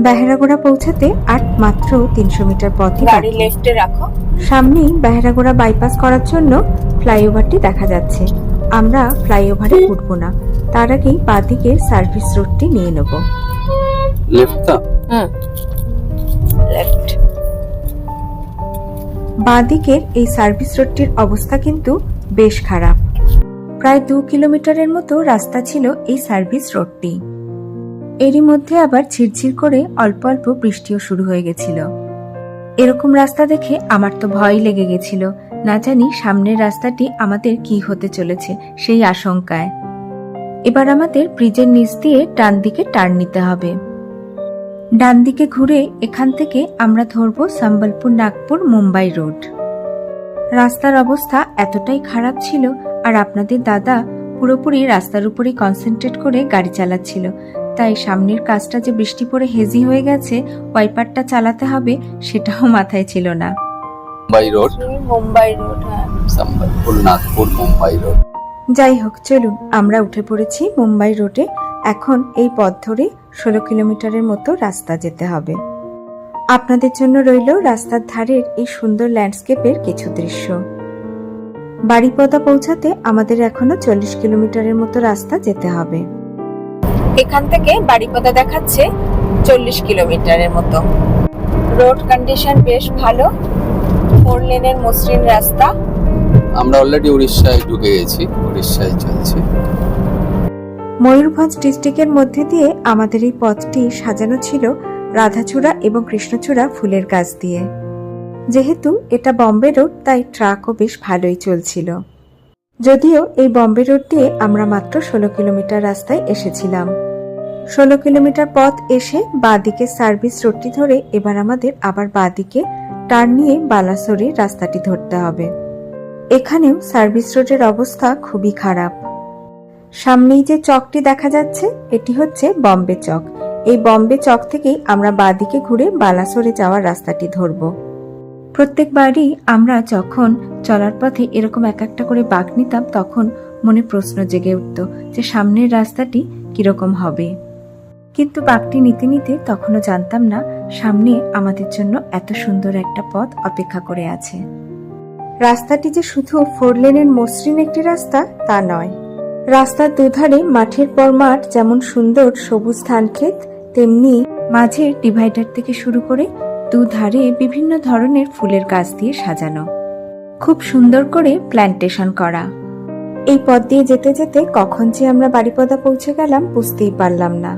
বেহেরাগোড়া পৌঁছাতে আর মাত্র 300 মিটার পথই গাড়ি বাকি। লেফটে রাখো। সামনেই বেহেরাগোড়া বাইপাস করার জন্য ফ্লাইওভারটি দেখা যাচ্ছে। আমরা ফ্লাইওভারে উঠবো না, তার আগেই বাঁদিকের সার্ভিস রোডটি নিয়ে নেব। Left left. বাঁদিকের এই সার্ভিস রোডটির অবস্থা কিন্তু বেশ খারাপ। প্রায় 2 কিলোমিটারের মতো রাস্তা ছিল এই সার্ভিস রোডটি। এরই মধ্যে আবার ঝিরঝির করে অল্প অল্প বৃষ্টিও শুরু হয়ে গেছিল। এরকম রাস্তা দেখে আমার তো ভয় লেগে গেছিল, না জানি সামনের রাস্তাটি আমাদের কি হতে চলেছে সেই আশঙ্কায়। এবার আমাদের ব্রিজের নিচ দিয়ে ডান দিকে টার্ন নিতে হবে। ডান দিকে ঘুরে এখান থেকে আমরা ধরবো সম্বলপুর নাগপুর মুম্বাই রোড। রাস্তার অবস্থা এতটাই খারাপ ছিল, আর আপনাদের দাদা পুরোপুরি রাস্তার উপরেই কনসেন্ট্রেট করে গাড়ি চালাচ্ছিল, তাই সামনের কাজটা যে বৃষ্টি পড়ে হেজি হয়ে গেছে, ওয়াইপারটা চালাতে হবে সেটাও মাথায় ছিল না। Mumbai road, Mumbai road. হ্যাঁ, সম্বলপুর নাগপুর মুম্বাই রোড। যাই হোক, চলুন আমরা উঠে পড়েছি মুম্বাই রোডে। এখন এই পথ ধরে 16 কিলোমিটারের মতো রাস্তা যেতে হবে। আপনাদের জন্য রইল রাস্তার ধারের এই সুন্দর ল্যান্ডস্কেপের কিছু দৃশ্য। বাড়িপদা পৌঁছাতে আমাদের এখনো 40 কিলোমিটারের মতো রাস্তা যেতে হবে। এখান থেকে বাড়িপদা দেখাচ্ছে 40 কিলোমিটারের মতো। রোড কন্ডিশন বেশ ভালো, 4 লেনের মসৃণ রাস্তা। আমরা অলরেডি উড়িষ্যায় ঢুকে গেছি, উড়িষ্যায় চলছে। ময়ূরভঞ্জ ডিস্ট্রিক্টের মধ্যে দিয়ে আমাদের এই পথটি সাজানো ছিল রাধাচূড়া এবং কৃষ্ণচূড়া ফুলের গাছ দিয়ে। যেহেতু এটা বম্বে রোড, তাই ট্রাকও বেশ ভালোই চলছিল। যদিও এই বম্বে রোড দিয়ে আমরা মাত্র 16 কিলোমিটার রাস্তায় এসেছিলাম। 16 কিলোমিটার পথ এসে বাঁদিকে সার্ভিস রোডটি ধরে এবার আমাদের আবার বাঁদিকে টার্ন নিয়ে বালাসোরের রাস্তাটি ধরতে হবে। এখানেও সার্ভিস রোডের অবস্থা খুবই খারাপ। সামনেই যে চকটি দেখা যাচ্ছে, এটি হচ্ছে বম্বে চক। এই বম্বে চক থেকেই আমরা বাঁদিকে ঘুরে বালাসোরে যাওয়ার রাস্তাটি ধরব। প্রত্যেকবারই আমরা যখন চলার পথে এরকম এক একটা করে বাঁক নিতাম, তখন মনে প্রশ্ন জেগে উঠত যে সামনের রাস্তাটি কিরকম হবে। কিন্তু বাঁকটি নিতে নিতে তখনও জানতাম না সামনে আমাদের জন্য এত সুন্দর একটা পথ অপেক্ষা করে আছে। রাস্তাটি যে শুধু 4 লেনের মসৃণ একটি রাস্তা তা নয়। রাস্তার দুধারে মাঠের পর মাঠ, যেমন সুন্দর সবুজ ধানক্ষেত, তেমনি মাঝের ডিভাইডার থেকে শুরু করে দুধারে বিভিন্ন ধরনের ফুলের গাছ দিয়ে সাজানো, খুব সুন্দর করে প্ল্যান্টেশন করা। এই পথ দিয়ে যেতে যেতে কখন যে আমরা বাড়িপদা পৌঁছে গেলাম বুঝতেই পারলাম না।